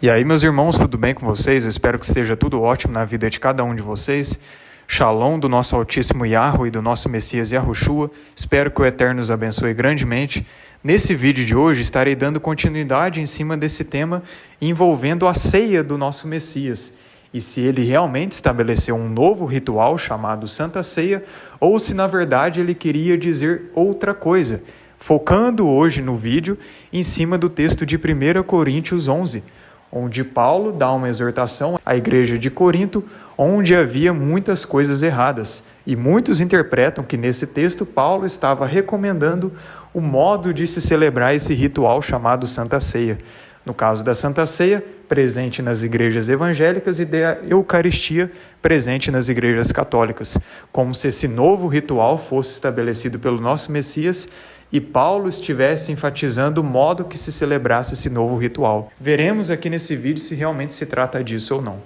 E aí, meus irmãos, tudo bem com vocês? Eu espero que esteja tudo ótimo na vida de cada um de vocês. Shalom do nosso Altíssimo Yahweh e do nosso Messias Yahushua. Espero que o Eterno os abençoe grandemente. Nesse vídeo de hoje, estarei dando continuidade em cima desse tema envolvendo a ceia do nosso Messias. E se ele realmente estabeleceu um novo ritual chamado Santa Ceia, ou se na verdade ele queria dizer outra coisa, focando hoje no vídeo em cima do texto de 1 Coríntios 11, onde Paulo dá uma exortação à igreja de Corinto, onde havia muitas coisas erradas. E muitos interpretam que nesse texto Paulo estava recomendando o modo de se celebrar esse ritual chamado Santa Ceia. No caso da Santa Ceia, presente nas igrejas evangélicas, e da Eucaristia, presente nas igrejas católicas, como se esse novo ritual fosse estabelecido pelo nosso Messias e Paulo estivesse enfatizando o modo que se celebrasse esse novo ritual. Veremos aqui nesse vídeo se realmente se trata disso ou não.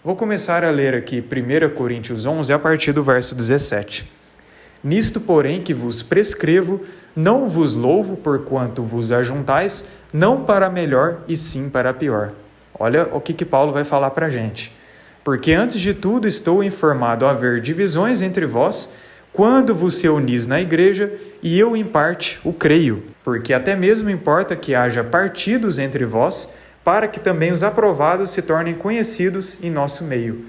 Vou começar a ler aqui 1 Coríntios 11 a partir do verso 17. Nisto, porém, que vos prescrevo, não vos louvo porquanto vos ajuntais, não para melhor e sim para pior. Olha o que Paulo vai falar para a gente. Porque antes de tudo estou informado a haver divisões entre vós, quando vos reunis na igreja, e eu em parte o creio, porque até mesmo importa que haja partidos entre vós, para que também os aprovados se tornem conhecidos em nosso meio.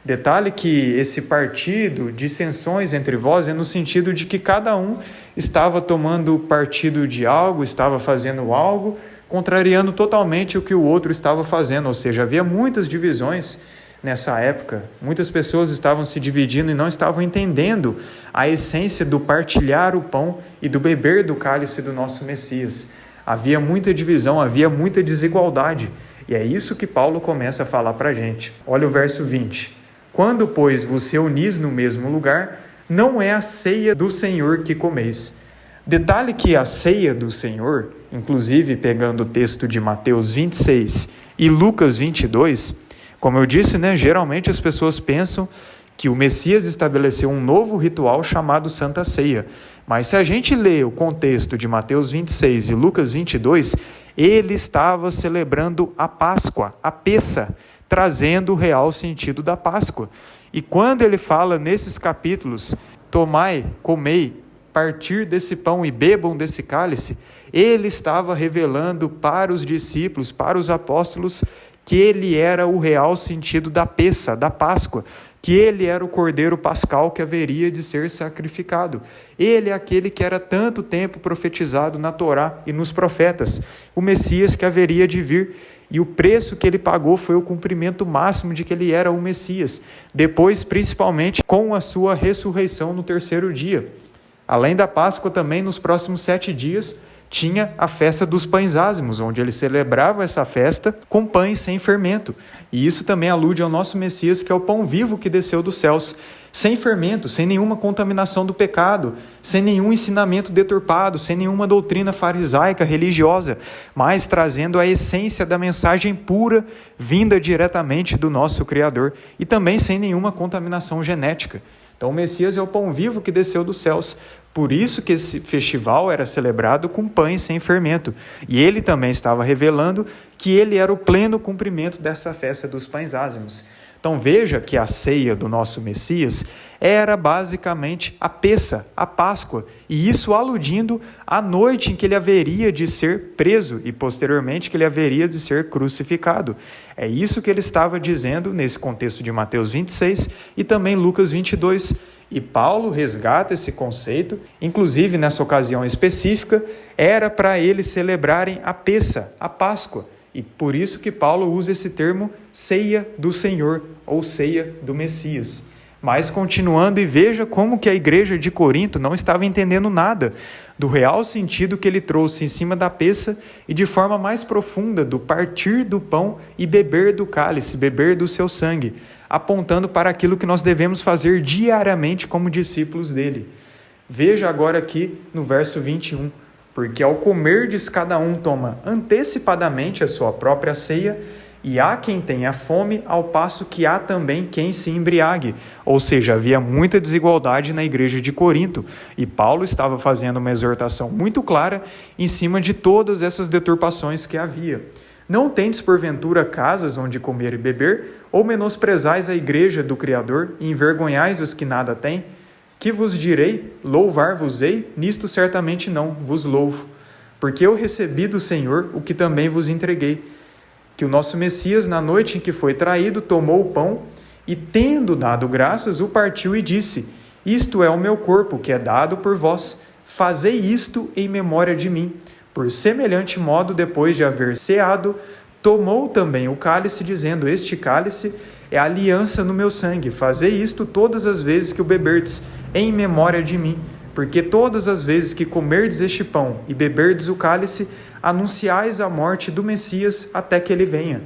Detalhe que esse partido, dissensões entre vós, é no sentido de que cada um estava tomando partido de algo, estava fazendo algo, contrariando totalmente o que o outro estava fazendo, ou seja, havia muitas divisões nessa época. Muitas pessoas estavam se dividindo e não estavam entendendo a essência do partilhar o pão e do beber do cálice do nosso Messias. Havia muita divisão, havia muita desigualdade. E é isso que Paulo começa a falar para a gente. Olha o verso 20. Quando, pois, vos reunis no mesmo lugar, não é a ceia do Senhor que comeis. Detalhe que a ceia do Senhor, inclusive pegando o texto de Mateus 26 e Lucas 22, como eu disse, geralmente as pessoas pensam que o Messias estabeleceu um novo ritual chamado Santa Ceia. Mas se a gente lê o contexto de Mateus 26 e Lucas 22, ele estava celebrando a Páscoa, a Pessa, trazendo o real sentido da Páscoa. E quando ele fala nesses capítulos, tomai, comei, partir desse pão e bebam desse cálice, ele estava revelando para os discípulos, para os apóstolos, que ele era o real sentido da Pessa, da Páscoa, que ele era o cordeiro pascal que haveria de ser sacrificado. Ele é aquele que era tanto tempo profetizado na Torá e nos profetas, o Messias que haveria de vir, e o preço que ele pagou foi o cumprimento máximo de que ele era o Messias, depois principalmente com a sua ressurreição no terceiro dia. Além da Páscoa também, nos próximos 7 dias, tinha a festa dos pães ázimos, onde ele celebrava essa festa com pães sem fermento. E isso também alude ao nosso Messias, que é o pão vivo que desceu dos céus, sem fermento, sem nenhuma contaminação do pecado, sem nenhum ensinamento deturpado, sem nenhuma doutrina farisaica, religiosa, mas trazendo a essência da mensagem pura, vinda diretamente do nosso Criador, e também sem nenhuma contaminação genética. Então o Messias é o pão vivo que desceu dos céus. Por isso que esse festival era celebrado com pães sem fermento. E ele também estava revelando que ele era o pleno cumprimento dessa festa dos pães ázimos. Então veja que a ceia do nosso Messias era basicamente a Pessa, a Páscoa, e isso aludindo à noite em que ele haveria de ser preso e posteriormente que ele haveria de ser crucificado. É isso que ele estava dizendo nesse contexto de Mateus 26 e também Lucas 22. E Paulo resgata esse conceito, inclusive nessa ocasião específica, era para eles celebrarem a Pessa, a Páscoa. E por isso que Paulo usa esse termo ceia do Senhor, ou ceia do Messias. Mas continuando, e veja como que a igreja de Corinto não estava entendendo nada do real sentido que ele trouxe em cima da Pessa e de forma mais profunda do partir do pão e beber do cálice, beber do seu sangue, apontando para aquilo que nós devemos fazer diariamente como discípulos dele. Veja agora aqui no verso 21. Porque ao comerdes cada um toma antecipadamente a sua própria ceia, e há quem tenha fome, ao passo que há também quem se embriague. Ou seja, havia muita desigualdade na igreja de Corinto, e Paulo estava fazendo uma exortação muito clara em cima de todas essas deturpações que havia. Não tendes porventura casas onde comer e beber, ou menosprezais a igreja do Criador, e envergonhais os que nada têm? Que vos direi? Louvar-vos-ei? Nisto certamente não, vos louvo. Porque eu recebi do Senhor o que também vos entreguei, que o nosso Messias, na noite em que foi traído, tomou o pão, e tendo dado graças, o partiu e disse: Isto é o meu corpo, que é dado por vós. Fazei isto em memória de mim. Por semelhante modo, depois de haver ceado, tomou também o cálice, dizendo: Este cálice é a aliança no meu sangue. Fazei isto todas as vezes que o beberdes, em memória de mim. Porque todas as vezes que comerdes este pão e beberdes o cálice, anunciais a morte do Messias até que ele venha.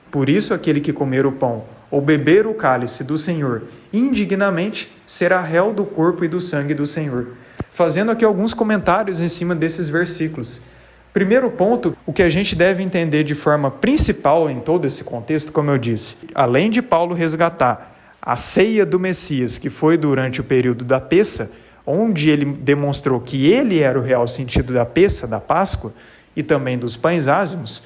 Por isso, aquele que comer o pão ou beber o cálice do Senhor indignamente, será réu do corpo e do sangue do Senhor. Fazendo aqui alguns comentários em cima desses versículos. Primeiro ponto, o que a gente deve entender de forma principal em todo esse contexto, como eu disse, além de Paulo resgatar a ceia do Messias, que foi durante o período da Peça, onde ele demonstrou que ele era o real sentido da Peça, da Páscoa, e também dos pães ázimos,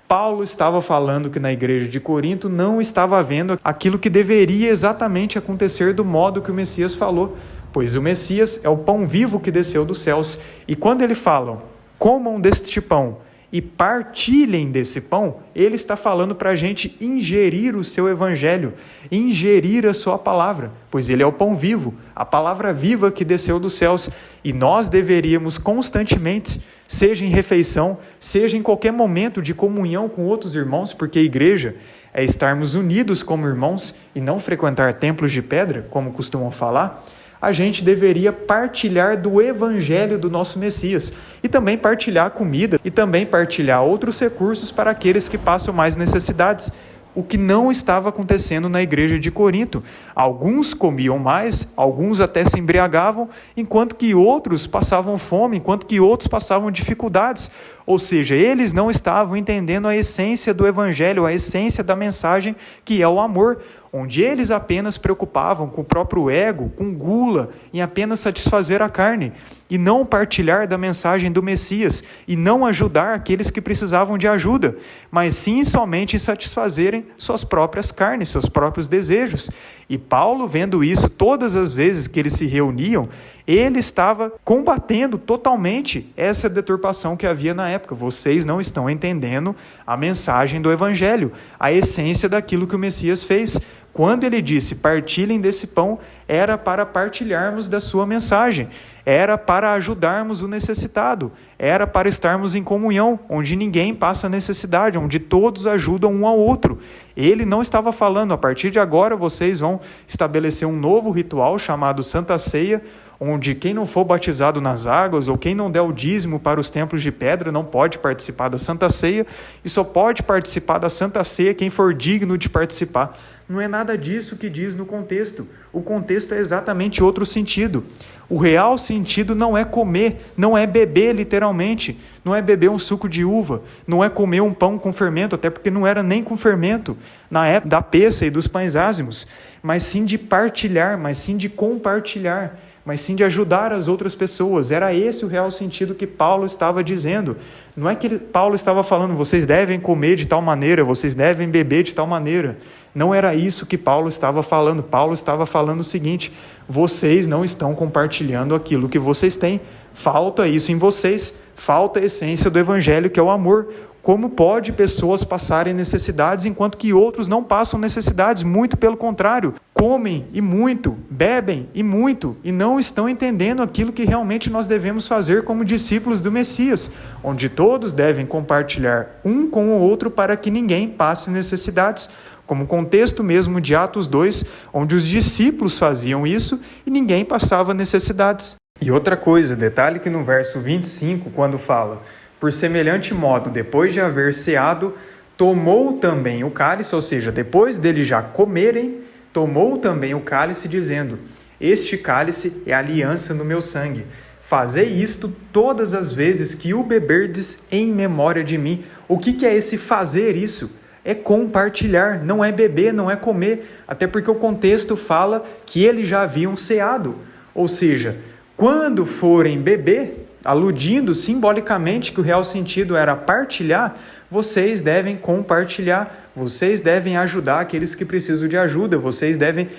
Paulo estava falando que na igreja de Corinto não estava havendo aquilo que deveria exatamente acontecer do modo que o Messias falou, pois o Messias é o pão vivo que desceu dos céus. E quando ele fala, comam deste pão e partilhem desse pão, ele está falando para a gente ingerir o seu evangelho, ingerir a sua palavra, pois ele é o pão vivo, a palavra viva que desceu dos céus, e nós deveríamos constantemente, seja em refeição, seja em qualquer momento de comunhão com outros irmãos, porque a igreja é estarmos unidos como irmãos e não frequentar templos de pedra, como costumam falar, a gente deveria partilhar do evangelho do nosso Messias e também partilhar comida e também partilhar outros recursos para aqueles que passam mais necessidades, o que não estava acontecendo na igreja de Corinto. Alguns comiam mais, alguns até se embriagavam, enquanto que outros passavam fome, enquanto que outros passavam dificuldades. Ou seja, eles não estavam entendendo a essência do evangelho, a essência da mensagem, que é o amor, onde eles apenas preocupavam com o próprio ego, com gula, em apenas satisfazer a carne, e não partilhar da mensagem do Messias, e não ajudar aqueles que precisavam de ajuda, mas sim somente satisfazerem suas próprias carnes, seus próprios desejos. E Paulo, vendo isso, todas as vezes que eles se reuniam, ele estava combatendo totalmente essa deturpação que havia na época. Vocês não estão entendendo a mensagem do Evangelho, a essência daquilo que o Messias fez. Quando ele disse, partilhem desse pão, era para partilharmos da sua mensagem, era para ajudarmos o necessitado, era para estarmos em comunhão, onde ninguém passa necessidade, onde todos ajudam um ao outro. Ele não estava falando, a partir de agora vocês vão estabelecer um novo ritual chamado Santa Ceia, onde quem não for batizado nas águas ou quem não der o dízimo para os templos de pedra não pode participar da Santa Ceia e só pode participar da Santa Ceia quem for digno de participar. Não é nada disso que diz no contexto. O contexto é exatamente outro sentido. O real sentido não é comer, não é beber literalmente, não é beber um suco de uva, não é comer um pão com fermento, até porque não era nem com fermento na época da Peça e dos pães ázimos, mas sim de partilhar, mas sim de compartilhar, mas sim de ajudar as outras pessoas. Era esse o real sentido que Paulo estava dizendo. Não é que Paulo estava falando, vocês devem comer de tal maneira, vocês devem beber de tal maneira. Não era isso que Paulo estava falando. Paulo estava falando o seguinte, vocês não estão compartilhando aquilo que vocês têm. Falta isso em vocês, falta a essência do evangelho, que é o amor. Como pode pessoas passarem necessidades enquanto que outros não passam necessidades? Muito pelo contrário, comem e muito, bebem e muito, e não estão entendendo aquilo que realmente nós devemos fazer como discípulos do Messias, onde todos devem compartilhar um com o outro para que ninguém passe necessidades, como o contexto mesmo de Atos 2, onde os discípulos faziam isso e ninguém passava necessidades. E outra coisa, detalhe que no verso 25, quando fala, por semelhante modo, depois de haver ceado, tomou também o cálice, ou seja, depois deles já comerem, tomou também o cálice, dizendo, este cálice é a aliança no meu sangue. Fazei isto todas as vezes que o beberdes em memória de mim. O que é esse fazer isso? É compartilhar, não é beber, não é comer, até porque o contexto fala que eles já haviam ceado. Ou seja, quando forem beber, aludindo simbolicamente que o real sentido era partilhar, vocês devem compartilhar, vocês devem ajudar aqueles que precisam de ajuda, vocês devem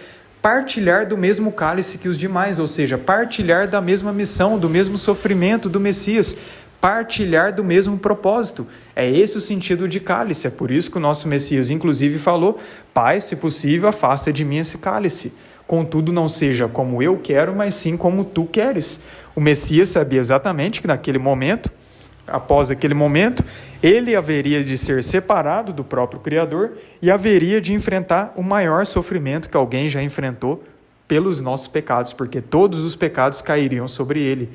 partilhar do mesmo cálice que os demais, ou seja, partilhar da mesma missão, do mesmo sofrimento do Messias, partilhar do mesmo propósito. É esse o sentido de cálice, é por isso que o nosso Messias inclusive falou: Pai, se possível, afasta de mim esse cálice. Contudo, não seja como eu quero, mas sim como tu queres. O Messias sabia exatamente que naquele momento, após aquele momento, ele haveria de ser separado do próprio Criador e haveria de enfrentar o maior sofrimento que alguém já enfrentou pelos nossos pecados, porque todos os pecados cairiam sobre ele.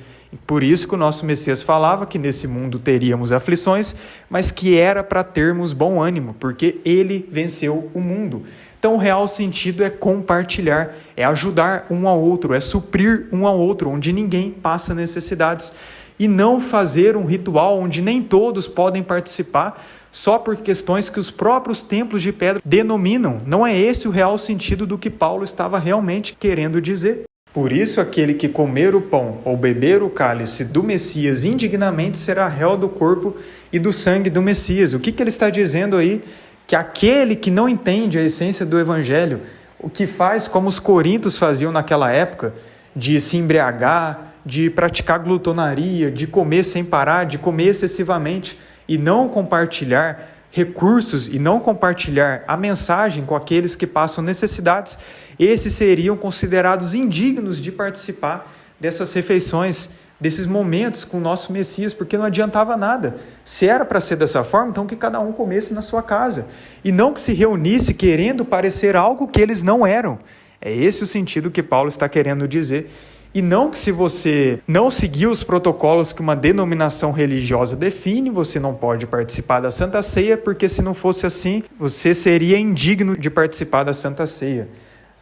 Por isso que o nosso Messias falava que nesse mundo teríamos aflições, mas que era para termos bom ânimo, porque ele venceu o mundo. Então, o real sentido é compartilhar, é ajudar um ao outro, é suprir um ao outro, onde ninguém passa necessidades. E não fazer um ritual onde nem todos podem participar, só por questões que os próprios templos de pedra denominam. Não é esse o real sentido do que Paulo estava realmente querendo dizer. Por isso, aquele que comer o pão ou beber o cálice do Messias indignamente será réu do corpo e do sangue do Messias. O que ele está dizendo aí? Que aquele que não entende a essência do Evangelho, o que faz como os coríntios faziam naquela época, de se embriagar, de praticar glutonaria, de comer sem parar, de comer excessivamente e não compartilhar recursos e não compartilhar a mensagem com aqueles que passam necessidades, esses seriam considerados indignos de participar dessas refeições, desses momentos com o nosso Messias, porque não adiantava nada. Se era para ser dessa forma, então que cada um comesse na sua casa, e não que se reunisse querendo parecer algo que eles não eram. É esse o sentido que Paulo está querendo dizer. E não que se você não seguir os protocolos que uma denominação religiosa define, você não pode participar da Santa Ceia, porque se não fosse assim, você seria indigno de participar da Santa Ceia.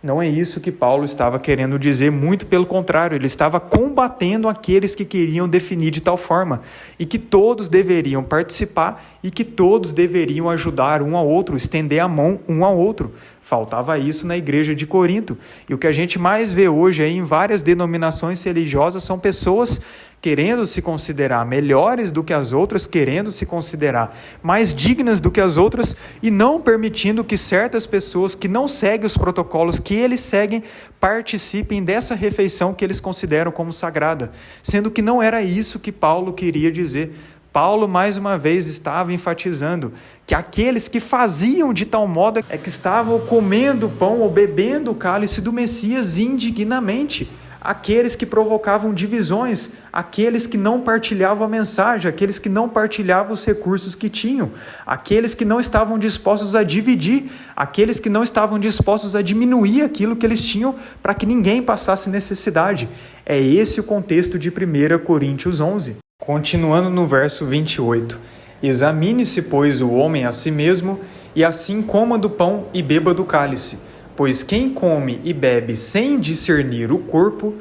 Não é isso que Paulo estava querendo dizer, muito pelo contrário, ele estava combatendo aqueles que queriam definir de tal forma, e que todos deveriam participar e que todos deveriam ajudar um ao outro, estender a mão um ao outro. Faltava isso na igreja de Corinto. E o que a gente mais vê hoje aí em várias denominações religiosas são pessoas querendo se considerar melhores do que as outras, querendo se considerar mais dignas do que as outras e não permitindo que certas pessoas que não seguem os protocolos que eles seguem participem dessa refeição que eles consideram como sagrada, sendo que não era isso que Paulo queria dizer. Paulo, mais uma vez, estava enfatizando que aqueles que faziam de tal modo é que estavam comendo o pão ou bebendo o cálice do Messias indignamente. Aqueles que provocavam divisões, aqueles que não partilhavam a mensagem, aqueles que não partilhavam os recursos que tinham, aqueles que não estavam dispostos a dividir, aqueles que não estavam dispostos a diminuir aquilo que eles tinham para que ninguém passasse necessidade. É esse o contexto de 1 Coríntios 11. Continuando no verso 28. Examine-se, pois, o homem a si mesmo, e assim coma do pão e beba do cálice. Pois quem come e bebe sem discernir o corpo,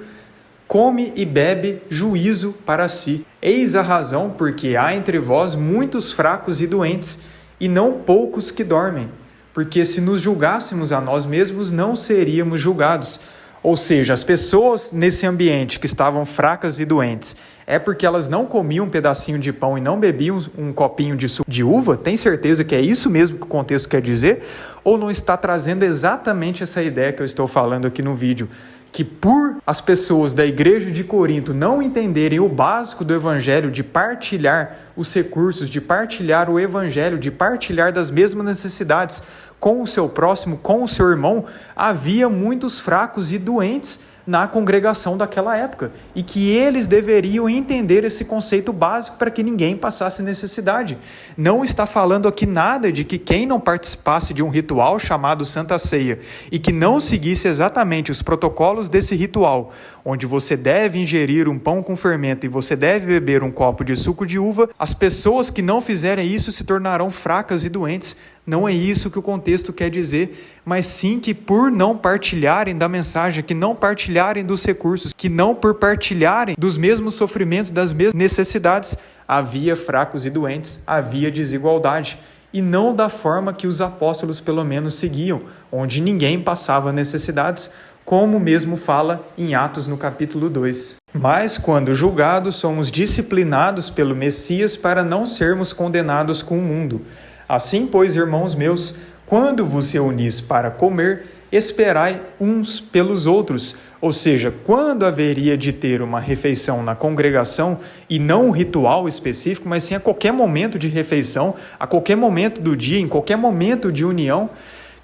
come e bebe juízo para si. Eis a razão porque há entre vós muitos fracos e doentes, e não poucos que dormem. Porque se nos julgássemos a nós mesmos, não seríamos julgados. Ou seja, as pessoas nesse ambiente que estavam fracas e doentes, é porque elas não comiam um pedacinho de pão e não bebiam um copinho de suco de uva? Tem certeza que é isso mesmo que o contexto quer dizer? Ou não está trazendo exatamente essa ideia que eu estou falando aqui no vídeo? Que por as pessoas da igreja de Corinto não entenderem o básico do evangelho, de partilhar os recursos, de partilhar o evangelho, de partilhar das mesmas necessidades com o seu próximo, com o seu irmão, havia muitos fracos e doentes na congregação daquela época, e que eles deveriam entender esse conceito básico para que ninguém passasse necessidade. Não está falando aqui nada de que quem não participasse de um ritual chamado Santa Ceia e que não seguisse exatamente os protocolos desse ritual, onde você deve ingerir um pão com fermento e você deve beber um copo de suco de uva, as pessoas que não fizerem isso se tornarão fracas e doentes. Não é isso que o contexto quer dizer, mas sim que por não partilharem da mensagem, que não partilharem dos recursos, que não por partilharem dos mesmos sofrimentos, das mesmas necessidades, havia fracos e doentes, havia desigualdade. E não da forma que os apóstolos pelo menos seguiam, onde ninguém passava necessidades, como mesmo fala em Atos no capítulo 2. Mas, quando julgados, somos disciplinados pelo Messias para não sermos condenados com o mundo. Assim, pois, irmãos meus, quando vos reunis para comer, esperai uns pelos outros. Ou seja, quando haveria de ter uma refeição na congregação, e não um ritual específico, mas sim a qualquer momento de refeição, a qualquer momento do dia, em qualquer momento de união,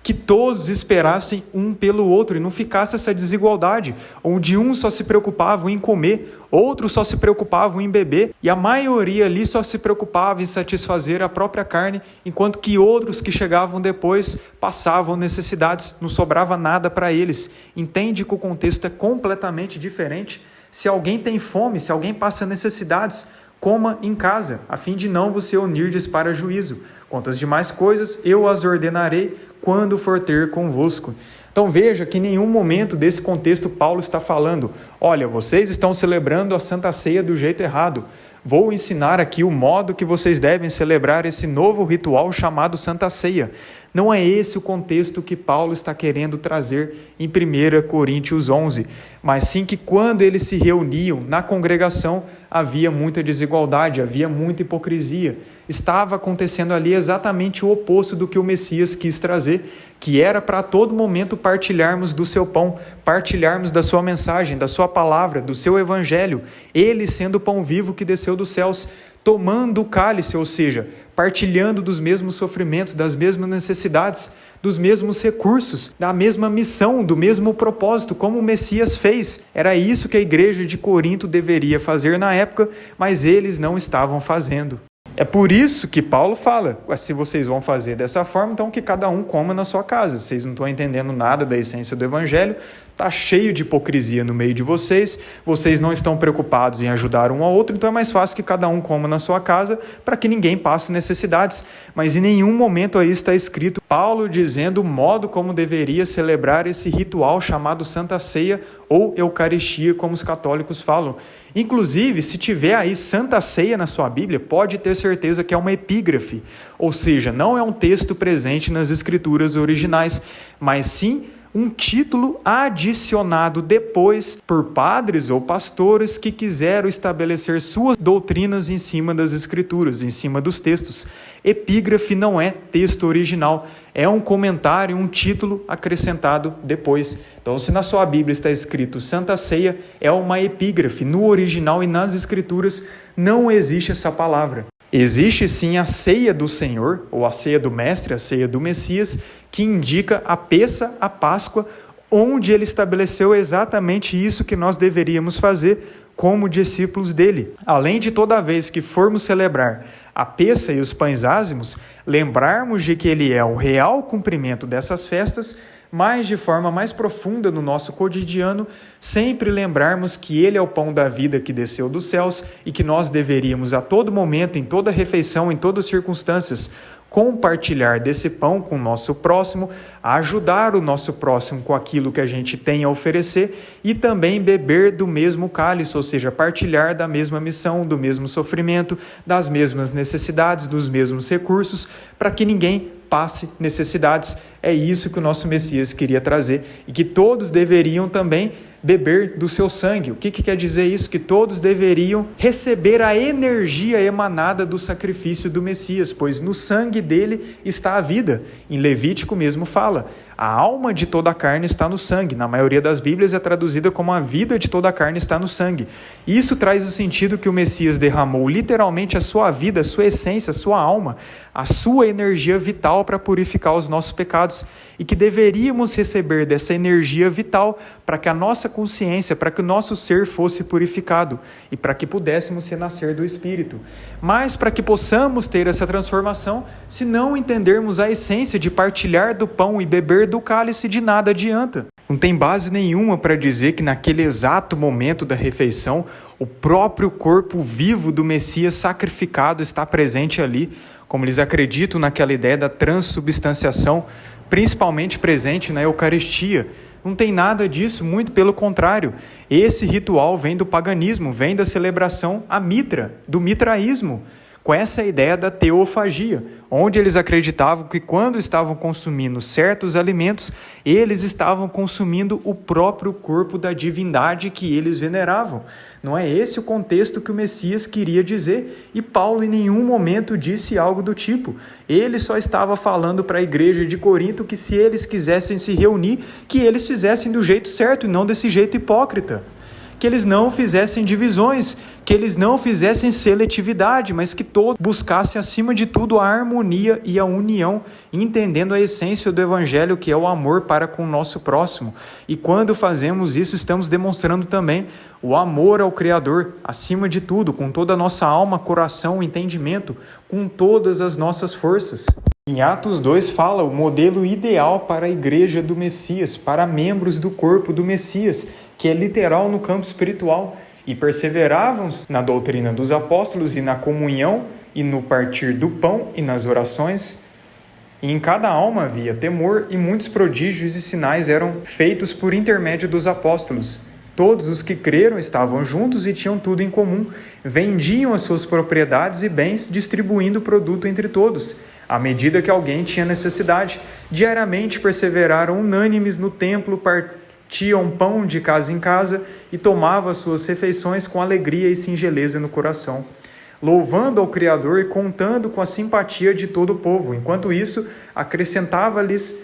que todos esperassem um pelo outro e não ficasse essa desigualdade, onde uns só se preocupavam em comer, outros só se preocupavam em beber, e a maioria ali só se preocupava em satisfazer a própria carne, enquanto que outros que chegavam depois passavam necessidades, não sobrava nada para eles. Entende que o contexto é completamente diferente? Se alguém tem fome, se alguém passa necessidades, coma em casa, a fim de não vos reunirdes para juízo. Quanto às demais coisas, eu as ordenarei quando for ter convosco. Então veja que em nenhum momento desse contexto Paulo está falando, olha, vocês estão celebrando a Santa Ceia do jeito errado. Vou ensinar aqui o modo que vocês devem celebrar esse novo ritual chamado Santa Ceia. Não é esse o contexto que Paulo está querendo trazer em 1 Coríntios 11, mas sim que quando eles se reuniam na congregação, havia muita desigualdade, havia muita hipocrisia. Estava acontecendo ali exatamente o oposto do que o Messias quis trazer, que era para a todo momento partilharmos do seu pão, partilharmos da sua mensagem, da sua palavra, do seu evangelho, ele sendo o pão vivo que desceu dos céus, tomando o cálice, ou seja, partilhando dos mesmos sofrimentos, das mesmas necessidades, dos mesmos recursos, da mesma missão, do mesmo propósito, como o Messias fez. Era isso que a igreja de Corinto deveria fazer na época, mas eles não estavam fazendo. É por isso que Paulo fala, se vocês vão fazer dessa forma, então que cada um coma na sua casa. Vocês não estão entendendo nada da essência do evangelho, está cheio de hipocrisia no meio de vocês não estão preocupados em ajudar um ao outro, então é mais fácil que cada um coma na sua casa para que ninguém passe necessidades. Mas em nenhum momento aí está escrito Paulo dizendo o modo como deveria celebrar esse ritual chamado Santa Ceia ou Eucaristia, como os católicos falam. Inclusive, se tiver aí Santa Ceia na sua Bíblia, pode ter certeza que é uma epígrafe, ou seja, não é um texto presente nas escrituras originais, mas sim um título adicionado depois por padres ou pastores que quiseram estabelecer suas doutrinas em cima das escrituras, em cima dos textos. Epígrafe não é texto original, é um comentário, um título acrescentado depois. Então, se na sua Bíblia está escrito Santa Ceia, é uma epígrafe. No original e nas escrituras não existe essa palavra. Existe sim a ceia do Senhor, ou a ceia do Mestre, a ceia do Messias, que indica a Pessa, a Páscoa, onde ele estabeleceu exatamente isso que nós deveríamos fazer como discípulos dele. Além de toda vez que formos celebrar a Pessa e os pães ázimos, lembrarmos de que ele é o real cumprimento dessas festas, mas de forma mais profunda no nosso cotidiano, sempre lembrarmos que ele é o pão da vida que desceu dos céus e que nós deveríamos a todo momento, em toda refeição, em todas as circunstâncias, compartilhar desse pão com o nosso próximo, ajudar o nosso próximo com aquilo que a gente tem a oferecer e também beber do mesmo cálice, ou seja, partilhar da mesma missão, do mesmo sofrimento, das mesmas necessidades, dos mesmos recursos, para que ninguém passe necessidades. É isso que o nosso Messias queria trazer e que todos deveriam também beber do seu sangue. O que quer dizer isso? Que todos deveriam receber a energia emanada do sacrifício do Messias, pois no sangue dele está a vida. Em Levítico mesmo fala, a alma de toda a carne está no sangue. Na maioria das Bíblias é traduzida como a vida de toda a carne está no sangue. Isso traz o sentido que o Messias derramou literalmente a sua vida, a sua essência, a sua alma, a sua energia vital para purificar os nossos pecados e que deveríamos receber dessa energia vital para que a nossa consciência, para que o nosso ser fosse purificado e para que pudéssemos renascer do Espírito. Mas para que possamos ter essa transformação, se não entendermos a essência de partilhar do pão e beber do cálice, de nada adianta. Não tem base nenhuma para dizer que naquele exato momento da refeição, o próprio corpo vivo do Messias sacrificado está presente ali, como eles acreditam naquela ideia da transubstanciação, principalmente presente na Eucaristia. Não tem nada disso, muito pelo contrário. Esse ritual vem do paganismo, vem da celebração à mitra, do mitraísmo, com essa ideia da teofagia, onde eles acreditavam que quando estavam consumindo certos alimentos, eles estavam consumindo o próprio corpo da divindade que eles veneravam. Não é esse o contexto que o Messias queria dizer, e Paulo em nenhum momento disse algo do tipo. Ele só estava falando para a igreja de Corinto que se eles quisessem se reunir, que eles fizessem do jeito certo e não desse jeito hipócrita. Que eles não fizessem divisões, que eles não fizessem seletividade, mas que todos buscassem acima de tudo a harmonia e a união, entendendo a essência do Evangelho, que é o amor para com o nosso próximo. E quando fazemos isso, estamos demonstrando também o amor ao Criador, acima de tudo, com toda a nossa alma, coração, entendimento, com todas as nossas forças. Em Atos 2 fala o modelo ideal para a igreja do Messias, para membros do corpo do Messias, que é literal no campo espiritual, e perseveravam na doutrina dos apóstolos e na comunhão e no partir do pão e nas orações. E em cada alma havia temor, e muitos prodígios e sinais eram feitos por intermédio dos apóstolos. Todos os que creram estavam juntos e tinham tudo em comum, vendiam as suas propriedades e bens, distribuindo o produto entre todos, à medida que alguém tinha necessidade. Diariamente perseveraram unânimes no templo, partiam pão de casa em casa e tomavam as suas refeições com alegria e singeleza no coração, louvando ao Criador e contando com a simpatia de todo o povo. Enquanto isso, acrescentava-lhes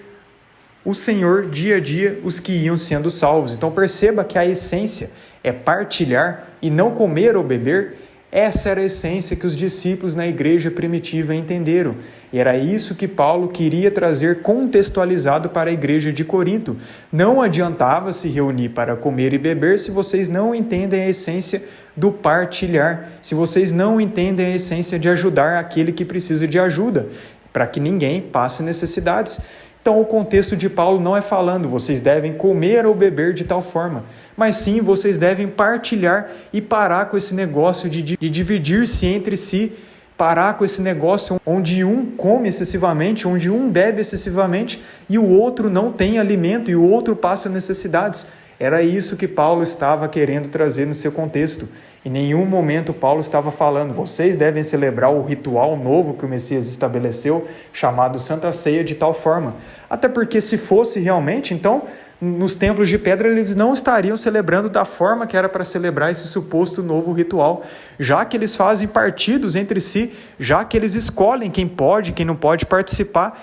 o Senhor dia a dia os que iam sendo salvos. Então perceba que a essência é partilhar e não comer ou beber. Essa era a essência que os discípulos na igreja primitiva entenderam. E era isso que Paulo queria trazer contextualizado para a igreja de Corinto. Não adiantava se reunir para comer e beber se vocês não entendem a essência do partilhar, se vocês não entendem a essência de ajudar aquele que precisa de ajuda, para que ninguém passe necessidades. Então, o contexto de Paulo não é falando vocês devem comer ou beber de tal forma, mas sim vocês devem partilhar e parar com esse negócio de dividir-se entre si, parar com esse negócio onde um come excessivamente, onde um bebe excessivamente e o outro não tem alimento e o outro passa necessidades. Era isso que Paulo estava querendo trazer no seu contexto. Em nenhum momento Paulo estava falando, vocês devem celebrar o ritual novo que o Messias estabeleceu, chamado Santa Ceia, de tal forma. Até porque se fosse realmente, então, nos templos de pedra eles não estariam celebrando da forma que era para celebrar esse suposto novo ritual, já que eles fazem partidos entre si, já que eles escolhem quem pode, quem não pode participar,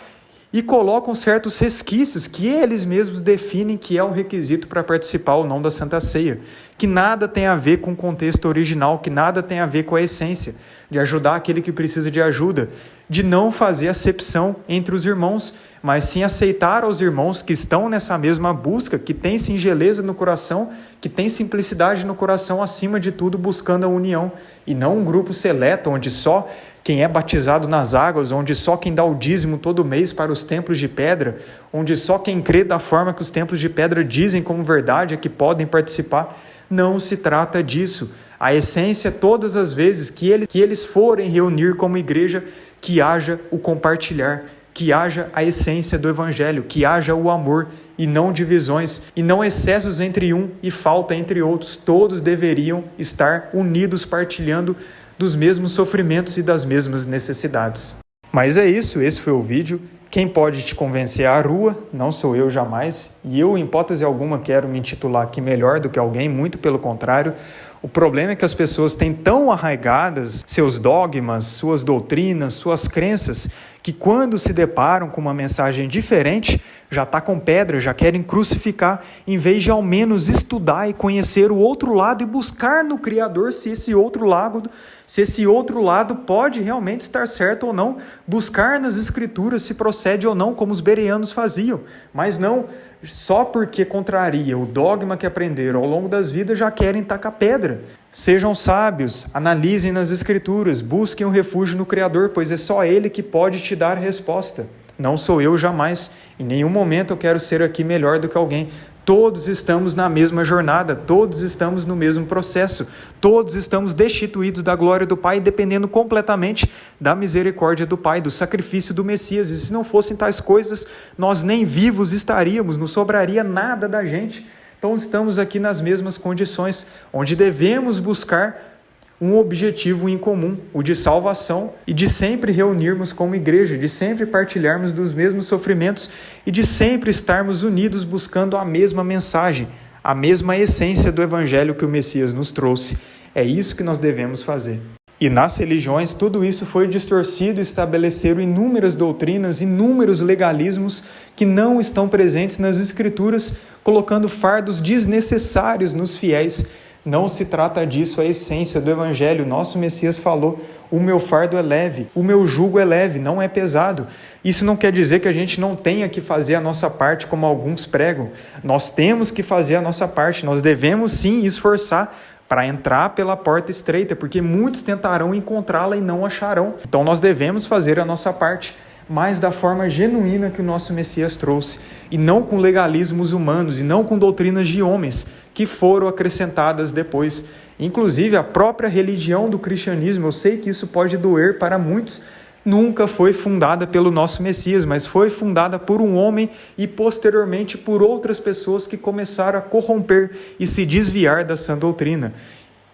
e colocam certos resquícios que eles mesmos definem que é o requisito para participar ou não da Santa Ceia, que nada tem a ver com o contexto original, que nada tem a ver com a essência, de ajudar aquele que precisa de ajuda, de não fazer acepção entre os irmãos, mas sim aceitar aos irmãos que estão nessa mesma busca, que tem singeleza no coração, que tem simplicidade no coração, acima de tudo buscando a união, e não um grupo seleto, onde só quem é batizado nas águas, onde só quem dá o dízimo todo mês para os templos de pedra, onde só quem crê da forma que os templos de pedra dizem como verdade é que podem participar. Não se trata disso. A essência, todas as vezes que eles forem reunir como igreja, que haja o compartilhar, que haja a essência do Evangelho, que haja o amor e não divisões, e não excessos entre um e falta entre outros. Todos deveriam estar unidos, partilhando dos mesmos sofrimentos e das mesmas necessidades. Mas é isso, esse foi o vídeo. Quem pode te convencer é a rua, não sou eu jamais, e eu, em hipótese alguma, quero me intitular aqui melhor do que alguém, muito pelo contrário. O problema é que as pessoas têm tão arraigadas seus dogmas, suas doutrinas, suas crenças, que quando se deparam com uma mensagem diferente, já está com pedra, já querem crucificar, em vez de ao menos estudar e conhecer o outro lado e buscar no Criador se esse outro lado pode realmente estar certo ou não, buscar nas Escrituras se procede ou não, como os bereanos faziam, mas não só porque contraria o dogma que aprenderam ao longo das vidas, já querem tacar pedra. Sejam sábios, analisem nas Escrituras, busquem um refúgio no Criador, pois é só Ele que pode te dar resposta. Não sou eu jamais. Em nenhum momento eu quero ser aqui melhor do que alguém. Todos estamos na mesma jornada, todos estamos no mesmo processo, todos estamos destituídos da glória do Pai, dependendo completamente da misericórdia do Pai, do sacrifício do Messias. E se não fossem tais coisas, nós nem vivos estaríamos, não sobraria nada da gente. Então estamos aqui nas mesmas condições, onde devemos buscar um objetivo em comum, o de salvação, e de sempre reunirmos como igreja, de sempre partilharmos dos mesmos sofrimentos e de sempre estarmos unidos buscando a mesma mensagem, a mesma essência do evangelho que o Messias nos trouxe. É isso que nós devemos fazer. E nas religiões, tudo isso foi distorcido e estabeleceram inúmeras doutrinas, inúmeros legalismos que não estão presentes nas Escrituras, colocando fardos desnecessários nos fiéis. Não se trata disso, a essência do Evangelho. Nosso Messias falou: o meu fardo é leve, o meu jugo é leve, não é pesado. Isso não quer dizer que a gente não tenha que fazer a nossa parte, como alguns pregam. Nós temos que fazer a nossa parte, nós devemos sim esforçar para entrar pela porta estreita, porque muitos tentarão encontrá-la e não acharão. Então nós devemos fazer a nossa parte, mas da forma genuína que o nosso Messias trouxe, e não com legalismos humanos, e não com doutrinas de homens, que foram acrescentadas depois. Inclusive, a própria religião do cristianismo, eu sei que isso pode doer para muitos, nunca foi fundada pelo nosso Messias, mas foi fundada por um homem e posteriormente por outras pessoas que começaram a corromper e se desviar da sã doutrina.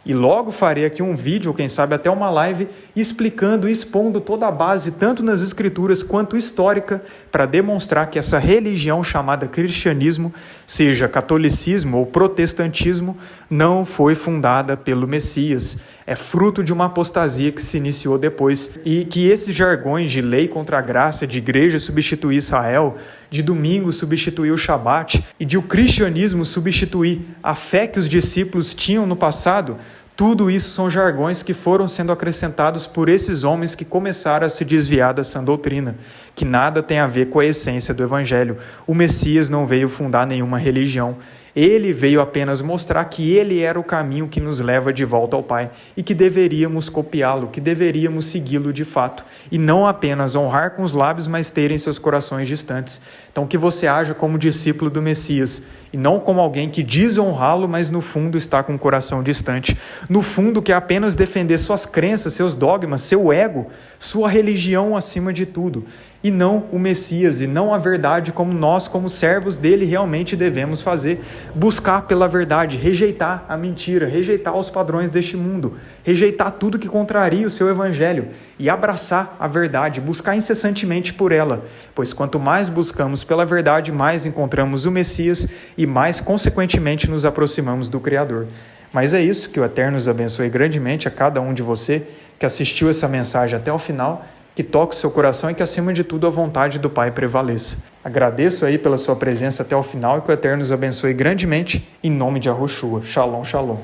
E logo farei aqui um vídeo, ou quem sabe até uma live, explicando e expondo toda a base, tanto nas escrituras quanto histórica, para demonstrar que essa religião chamada cristianismo, seja catolicismo ou protestantismo, não foi fundada pelo Messias. É fruto de uma apostasia que se iniciou depois, e que esses jargões de lei contra a graça, de igreja substituir Israel, de domingo substituir o Shabat, e de o cristianismo substituir a fé que os discípulos tinham no passado, tudo isso são jargões que foram sendo acrescentados por esses homens que começaram a se desviar da sã doutrina, que nada tem a ver com a essência do Evangelho. O Messias não veio fundar nenhuma religião. Ele veio apenas mostrar que ele era o caminho que nos leva de volta ao Pai e que deveríamos copiá-lo, que deveríamos segui-lo de fato e não apenas honrar com os lábios, mas ter em seus corações distantes. Então que você haja como discípulo do Messias e não como alguém que diz honrá-lo, mas no fundo está com o coração distante. No fundo quer apenas defender suas crenças, seus dogmas, seu ego, sua religião acima de tudo. E não o Messias, e não a verdade como nós, como servos dele, realmente devemos fazer. Buscar pela verdade, rejeitar a mentira, rejeitar os padrões deste mundo, rejeitar tudo que contraria o seu evangelho e abraçar a verdade, buscar incessantemente por ela. Pois quanto mais buscamos pela verdade, mais encontramos o Messias e mais, consequentemente, nos aproximamos do Criador. Mas é isso, que o Eterno nos abençoe grandemente a cada um de você que assistiu essa mensagem até o final, que toque o seu coração e que, acima de tudo, a vontade do Pai prevaleça. Agradeço aí pela sua presença até o final e que o Eterno nos abençoe grandemente, em nome de Yahushua. Shalom, shalom.